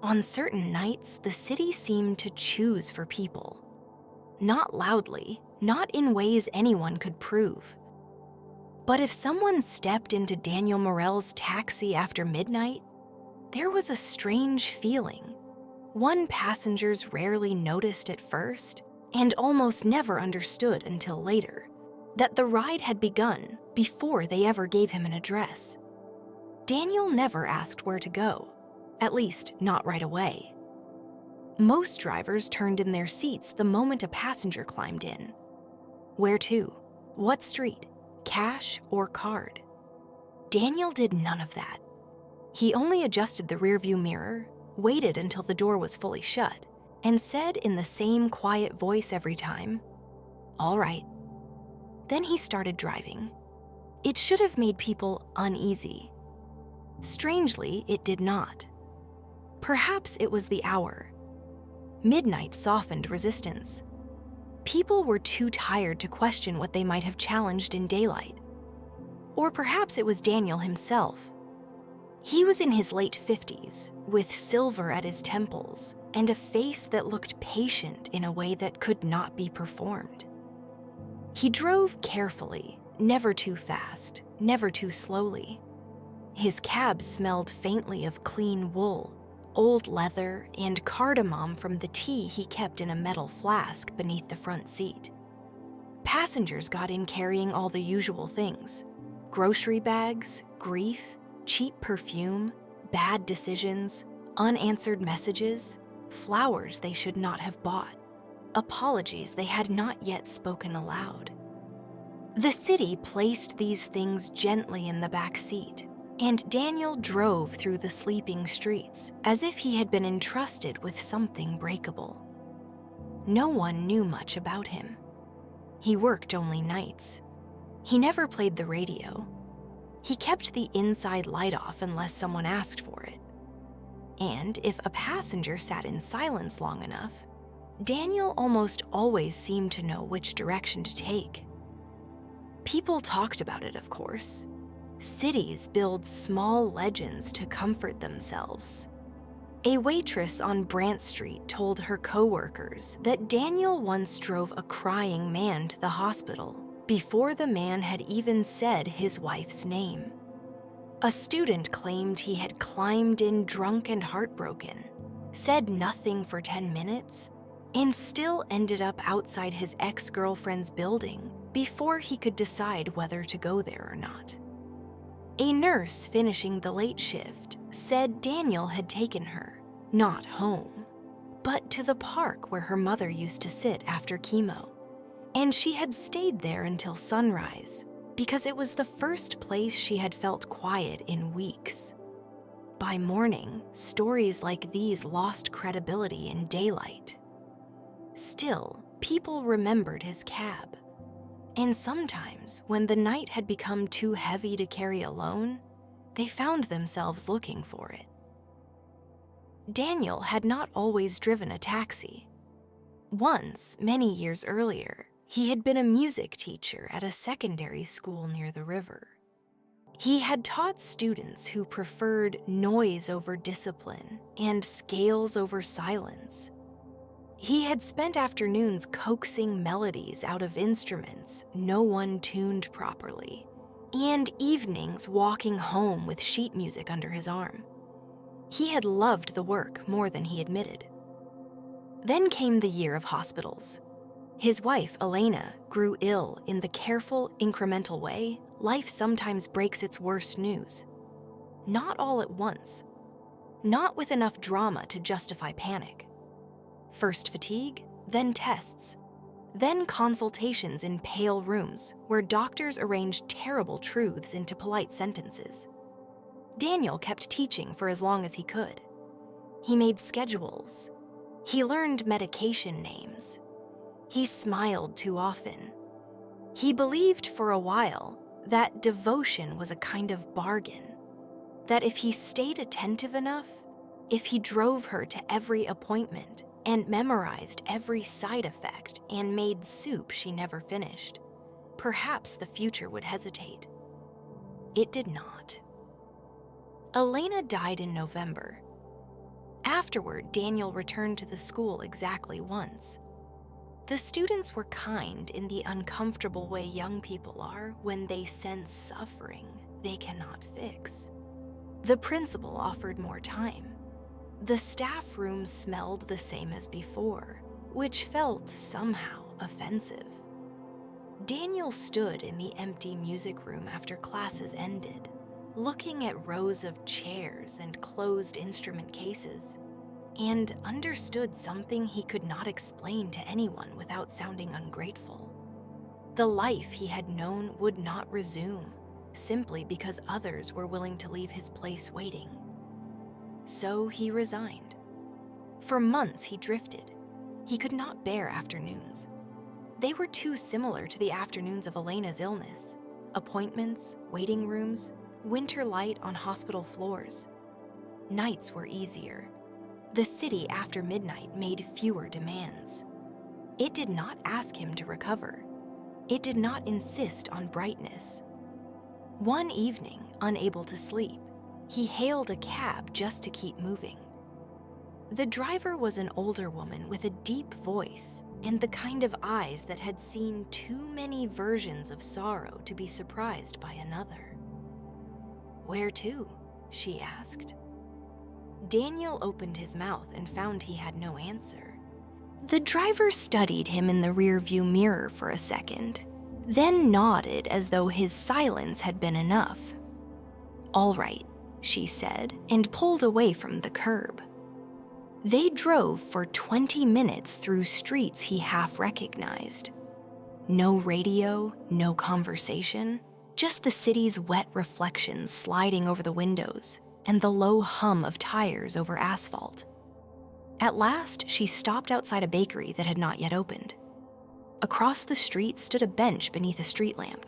On certain nights, the city seemed to choose for people. Not loudly, not in ways anyone could prove. But if someone stepped into Daniel Morell's taxi after midnight, there was a strange feeling. One passengers rarely noticed at first, and almost never understood until later, that the ride had begun before they ever gave him an address. Daniel never asked where to go, at least not right away. Most drivers turned in their seats the moment a passenger climbed in. Where to? What street? Cash or card? Daniel did none of that. He only adjusted the rearview mirror, waited until the door was fully shut, and said in the same quiet voice every time, "All right." Then he started driving. It should have made people uneasy. Strangely, it did not. Perhaps it was the hour. Midnight softened resistance. People were too tired to question what they might have challenged in daylight. Or perhaps it was Daniel himself. He was in his late 50s, with silver at his temples and a face that looked patient in a way that could not be performed. He drove carefully, never too fast, never too slowly. His cab smelled faintly of clean wool, old leather, and cardamom from the tea he kept in a metal flask beneath the front seat. Passengers got in carrying all the usual things: grocery bags, grief, cheap perfume, bad decisions, unanswered messages, flowers they should not have bought, apologies they had not yet spoken aloud. The city placed these things gently in the back seat, and Daniel drove through the sleeping streets as if he had been entrusted with something breakable. No one knew much about him. He worked only nights. He never played the radio. He kept the inside light off unless someone asked for it. And if a passenger sat in silence long enough, Daniel almost always seemed to know which direction to take. People talked about it, of course. Cities build small legends to comfort themselves. A waitress on Brant Street told her coworkers that Daniel once drove a crying man to the hospital before the man had even said his wife's name. A student claimed he had climbed in drunk and heartbroken, said nothing for 10 minutes, and still ended up outside his ex-girlfriend's building before he could decide whether to go there or not. A nurse finishing the late shift said Daniel had taken her, not home, but to the park where her mother used to sit after chemo, and she had stayed there until sunrise because it was the first place she had felt quiet in weeks. By morning, stories like these lost credibility in daylight. Still, people remembered his cab. And sometimes, when the night had become too heavy to carry alone, they found themselves looking for it. Daniel had not always driven a taxi. Once, many years earlier, he had been a music teacher at a secondary school near the river. He had taught students who preferred noise over discipline and scales over silence. He had spent afternoons coaxing melodies out of instruments no one tuned properly, and evenings walking home with sheet music under his arm. He had loved the work more than he admitted. Then came the year of hospitals. His wife, Elena, grew ill in the careful, incremental way life sometimes breaks its worst news. Not all at once. Not with enough drama to justify panic. First fatigue, then tests, then consultations in pale rooms where doctors arranged terrible truths into polite sentences. Daniel kept teaching for as long as he could. He made schedules. He learned medication names. He smiled too often. He believed for a while that devotion was a kind of bargain, that if he stayed attentive enough, if he drove her to every appointment, and memorized every side effect and made soup she never finished, perhaps the future would hesitate. It did not. Elena died in November. Afterward, Daniel returned to the school exactly once. The students were kind in the uncomfortable way young people are when they sense suffering they cannot fix. The principal offered more time. The staff room smelled the same as before, which felt somehow offensive. Daniel stood in the empty music room after classes ended, looking at rows of chairs and closed instrument cases, and understood something he could not explain to anyone without sounding ungrateful. The life he had known would not resume, simply because others were willing to leave his place waiting. So he resigned. For months he drifted. He could not bear afternoons. They were too similar to the afternoons of Elena's illness. Appointments, waiting rooms, winter light on hospital floors. Nights were easier. The city after midnight made fewer demands. It did not ask him to recover. It did not insist on brightness. One evening, unable to sleep, he hailed a cab just to keep moving. The driver was an older woman with a deep voice and the kind of eyes that had seen too many versions of sorrow to be surprised by another. "Where to?" she asked. Daniel opened his mouth and found he had no answer. The driver studied him in the rearview mirror for a second, then nodded as though his silence had been enough. "All right," she said, and pulled away from the curb. They drove for 20 minutes through streets he half recognized. No radio, no conversation, just the city's wet reflections sliding over the windows and the low hum of tires over asphalt. At last, she stopped outside a bakery that had not yet opened. Across the street stood a bench beneath a street lamp.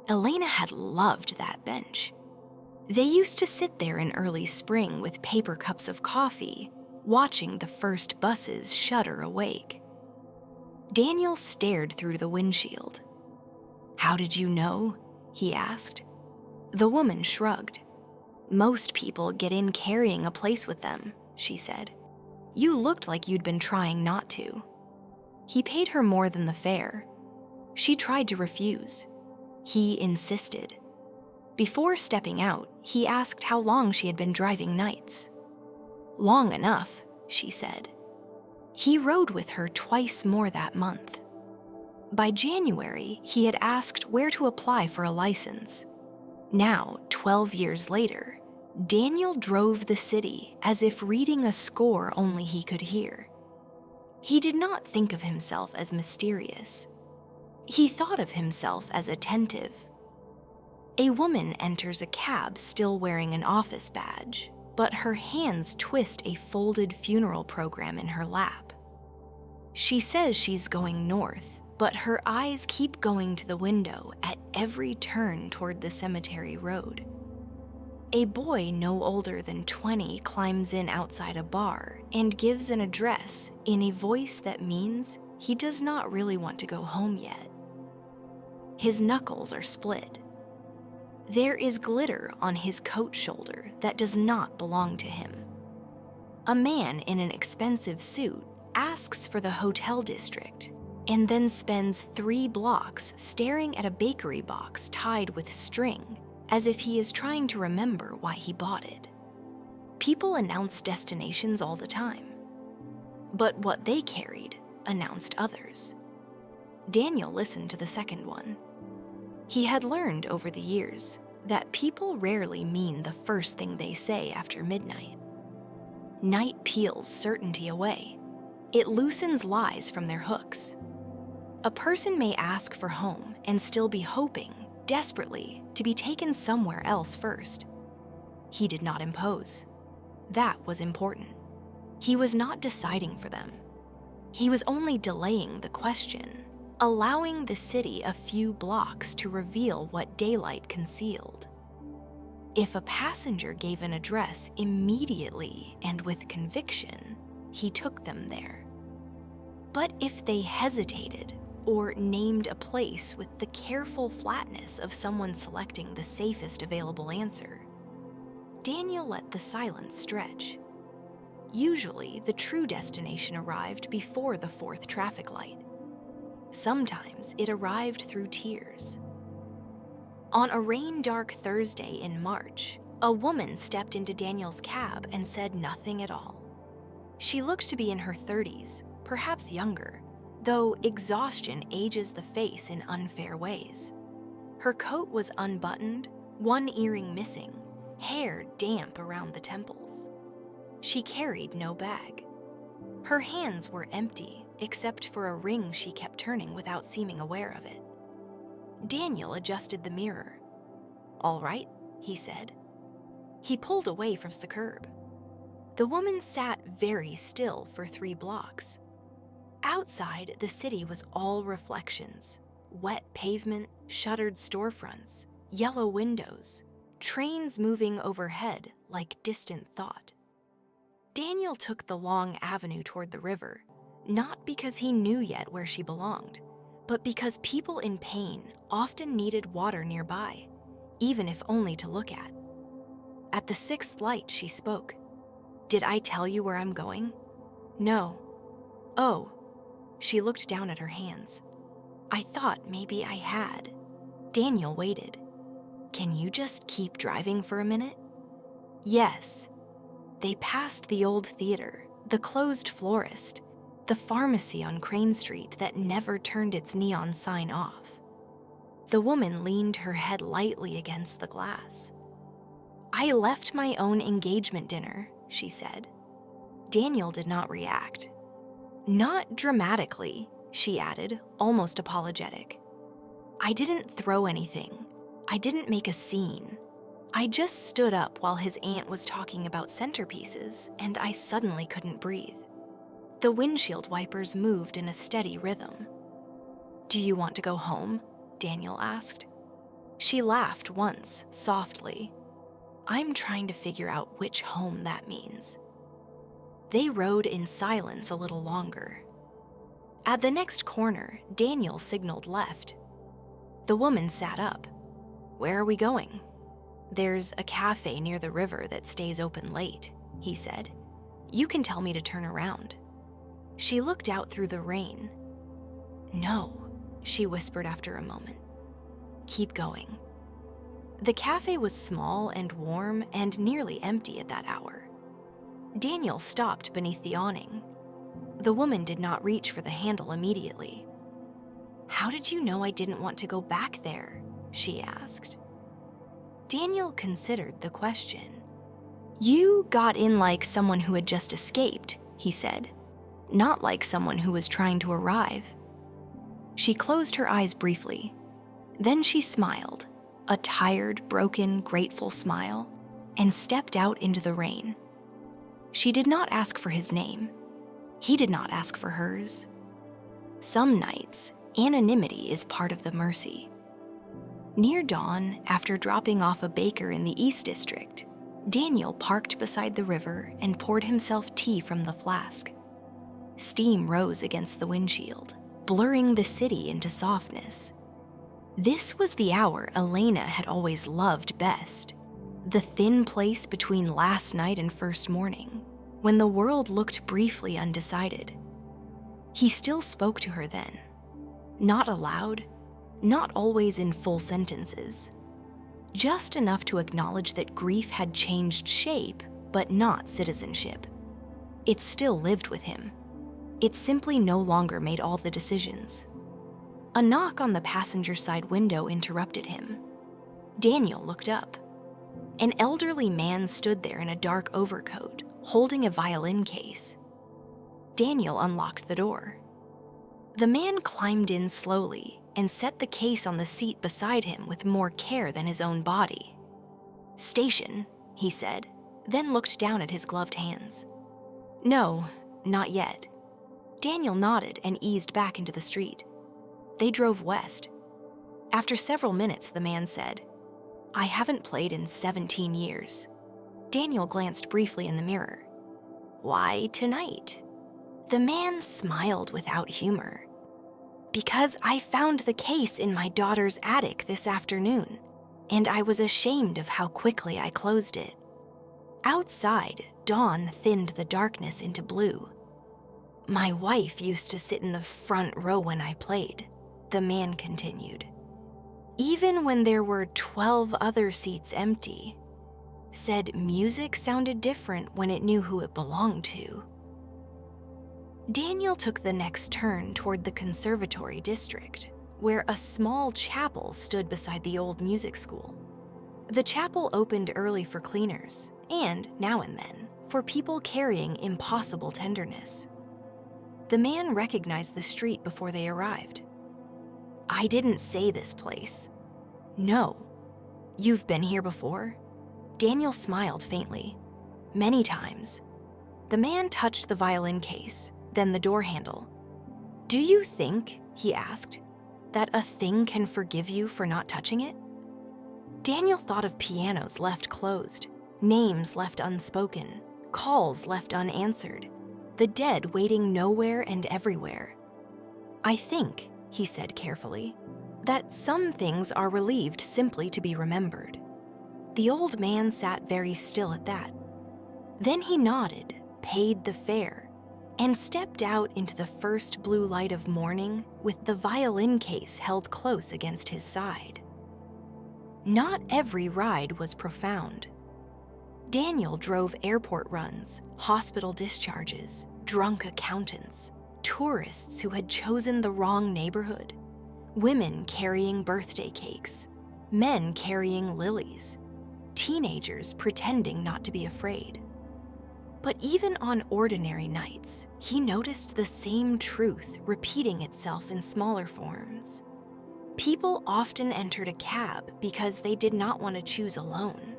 Elena had loved that bench. They used to sit there in early spring with paper cups of coffee, watching the first buses shudder awake. Daniel stared through the windshield. "How did you know?" he asked. The woman shrugged. "Most people get in carrying a place with them," she said. "You looked like you'd been trying not to." He paid her more than the fare. She tried to refuse. He insisted. Before stepping out, he asked how long she had been driving nights. "Long enough," she said. He rode with her twice more that month. By January, he had asked where to apply for a license. Now, 12 years later, Daniel drove the city as if reading a score only he could hear. He did not think of himself as mysterious. He thought of himself as attentive. A woman enters a cab still wearing an office badge, but her hands twist a folded funeral program in her lap. She says she's going north, but her eyes keep going to the window at every turn toward the cemetery road. A boy no older than 20 climbs in outside a bar and gives an address in a voice that means he does not really want to go home yet. His knuckles are split. There is glitter on his coat shoulder that does not belong to him. A man in an expensive suit asks for the hotel district and then spends 3 blocks staring at a bakery box tied with string, as if he is trying to remember why he bought it. People announce destinations all the time, but what they carried announced others. Daniel listened to the second one. He had learned over the years that people rarely mean the first thing they say after midnight. Night peels certainty away. It loosens lies from their hooks. A person may ask for home and still be hoping, desperately, to be taken somewhere else first. He did not impose. That was important. He was not deciding for them. He was only delaying the question, allowing the city a few blocks to reveal what daylight concealed. If a passenger gave an address immediately and with conviction, he took them there. But if they hesitated or named a place with the careful flatness of someone selecting the safest available answer, Daniel let the silence stretch. Usually, the true destination arrived before the fourth traffic light. Sometimes it arrived through tears. On a rain-dark Thursday in March, a woman stepped into Daniel's cab and said nothing at all. She looked to be in her 30s, perhaps younger, though exhaustion ages the face in unfair ways. Her coat was unbuttoned, one earring missing, hair damp around the temples. She carried no bag. Her hands were empty, except for a ring she kept turning without seeming aware of it. Daniel adjusted the mirror. "All right," he said. He pulled away from the curb. The woman sat very still for 3 blocks. Outside, the city was all reflections. Wet pavement, shuttered storefronts, yellow windows, trains moving overhead like distant thought. Daniel took the long avenue toward the river, not because he knew yet where she belonged, but because people in pain often needed water nearby, even if only to look at. At the 6th light, she spoke. "Did I tell you where I'm going?" "No." "Oh." She looked down at her hands. "I thought maybe I had." Daniel waited. "Can you just keep driving for a minute?" "Yes." They passed the old theater, the closed florist, the pharmacy on Crane Street that never turned its neon sign off. The woman leaned her head lightly against the glass. "I left my own engagement dinner," she said. Daniel did not react. "Not dramatically," she added, almost apologetic. "I didn't throw anything. I didn't make a scene. I just stood up while his aunt was talking about centerpieces, and I suddenly couldn't breathe." The windshield wipers moved in a steady rhythm. "Do you want to go home?" Daniel asked. She laughed once, softly. "I'm trying to figure out which home that means." They rode in silence a little longer. At the next corner, Daniel signaled left. The woman sat up. "Where are we going?" "There's a cafe near the river that stays open late," he said. "You can tell me to turn around." She looked out through the rain. "No," she whispered after a moment. "Keep going." The cafe was small and warm and nearly empty at that hour. Daniel stopped beneath the awning. The woman did not reach for the handle immediately. "How did you know I didn't want to go back there?" she asked. Daniel considered the question. "You got in like someone who had just escaped," he said, "not like someone who was trying to arrive." She closed her eyes briefly. Then she smiled, a tired, broken, grateful smile, and stepped out into the rain. She did not ask for his name. He did not ask for hers. Some nights, anonymity is part of the mercy. Near dawn, after dropping off a baker in the East District, Daniel parked beside the river and poured himself tea from the flask. Steam rose against the windshield, blurring the city into softness. This was the hour Elena had always loved best, the thin place between last night and first morning, when the world looked briefly undecided. He still spoke to her then, not aloud, not always in full sentences, just enough to acknowledge that grief had changed shape, but not citizenship. It still lived with him. It simply no longer made all the decisions. A knock on the passenger side window interrupted him. Daniel looked up. An elderly man stood there in a dark overcoat, holding a violin case. Daniel unlocked the door. The man climbed in slowly and set the case on the seat beside him with more care than his own body. "Station," he said, then looked down at his gloved hands. "No, not yet." Daniel nodded and eased back into the street. They drove west. After several minutes, the man said, "I haven't played in 17 years." Daniel glanced briefly in the mirror. "Why tonight?" The man smiled without humor. "Because I found the case in my daughter's attic this afternoon, and I was ashamed of how quickly I closed it." Outside, dawn thinned the darkness into blue. "My wife used to sit in the front row when I played," the man continued. "Even when there were 12 other seats empty. Said music sounded different when it knew who it belonged to." Daniel took the next turn toward the conservatory district, where a small chapel stood beside the old music school. The chapel opened early for cleaners, and, now and then, for people carrying impossible tenderness. The man recognized the street before they arrived. "I didn't say this place." "No. You've been here before?" Daniel smiled faintly. "Many times." The man touched the violin case, then the door handle. "Do you think," he asked, "that a thing can forgive you for not touching it?" Daniel thought of pianos left closed, names left unspoken, calls left unanswered, the dead waiting nowhere and everywhere. "I think," he said carefully, "that some things are relieved simply to be remembered." The old man sat very still at that. Then he nodded, paid the fare, and stepped out into the first blue light of morning with the violin case held close against his side. Not every ride was profound. Daniel drove airport runs, hospital discharges, drunk accountants, tourists who had chosen the wrong neighborhood, women carrying birthday cakes, men carrying lilies, teenagers pretending not to be afraid. But even on ordinary nights, he noticed the same truth repeating itself in smaller forms. People often entered a cab because they did not want to choose alone.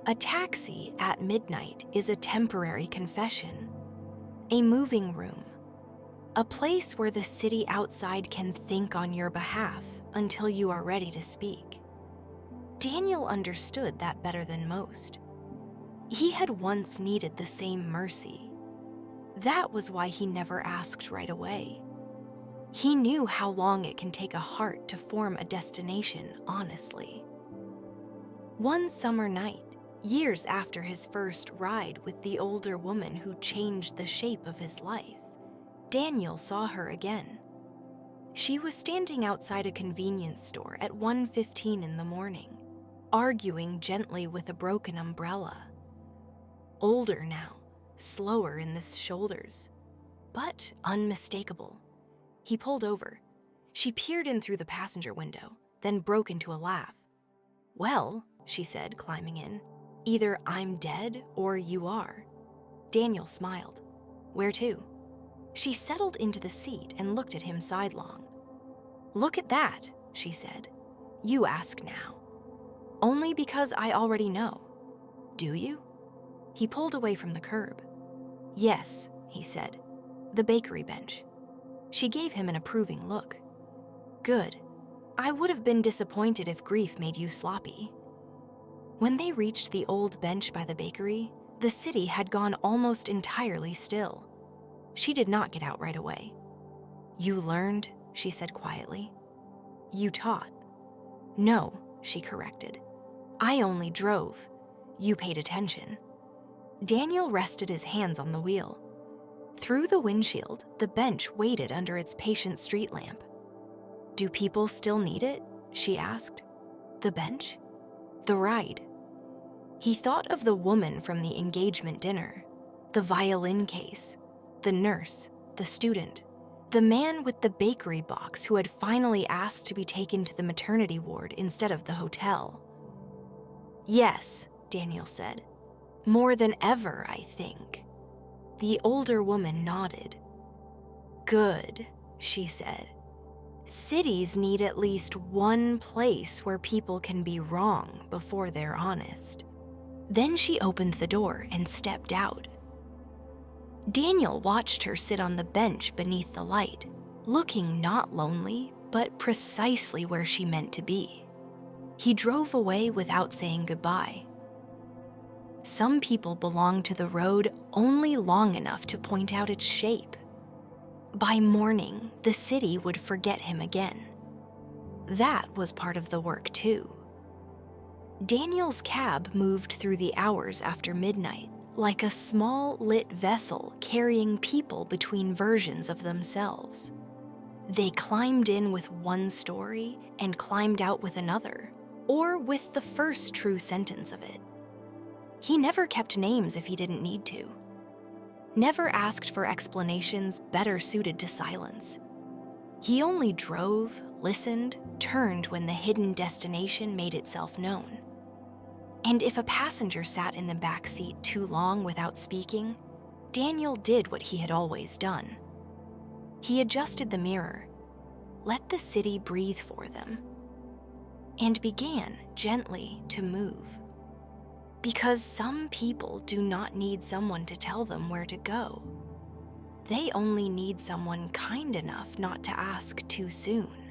A taxi at midnight is a temporary confession, a moving room, a place where the city outside can think on your behalf until you are ready to speak. Daniel understood that better than most. He had once needed the same mercy. That was why he never asked right away. He knew how long it can take a heart to form a destination honestly. One summer night, years after his first ride with the older woman who changed the shape of his life, Daniel saw her again. She was standing outside a convenience store at 1:15 in the morning, arguing gently with a broken umbrella. Older now, slower in the shoulders, but unmistakable. He pulled over. She peered in through the passenger window, then broke into a laugh. "Well," she said, climbing in, "either I'm dead or you are." Daniel smiled. "Where to?" She settled into the seat and looked at him sidelong. "Look at that," she said. "You ask now." "Only because I already know." "Do you?" He pulled away from the curb. "Yes," he said. "The bakery bench." She gave him an approving look. "Good. I would have been disappointed if grief made you sloppy." When they reached the old bench by the bakery, the city had gone almost entirely still. She did not get out right away. "You learned," she said quietly. "You taught." "No," she corrected. "I only drove. You paid attention." Daniel rested his hands on the wheel. Through the windshield, the bench waited under its patient street lamp. "Do people still need it?" she asked. "The bench?" "The ride." He thought of the woman from the engagement dinner, the violin case, the nurse, the student, the man with the bakery box who had finally asked to be taken to the maternity ward instead of the hotel. "Yes," Daniel said. "More than ever, I think." The older woman nodded. "Good," she said. "Cities need at least one place where people can be wrong before they're honest." Then she opened the door and stepped out. Daniel watched her sit on the bench beneath the light, looking not lonely, but precisely where she meant to be. He drove away without saying goodbye. Some people belong to the road only long enough to point out its shape. By morning, the city would forget him again. That was part of the work, too. Daniel's cab moved through the hours after midnight, like a small lit vessel carrying people between versions of themselves. They climbed in with one story and climbed out with another, or with the first true sentence of it. He never kept names if he didn't need to. Never asked for explanations better suited to silence. He only drove, listened, turned when the hidden destination made itself known. And if a passenger sat in the back seat too long without speaking, Daniel did what he had always done. He adjusted the mirror, let the city breathe for them, and began gently to move. Because some people do not need someone to tell them where to go. They only need someone kind enough not to ask too soon.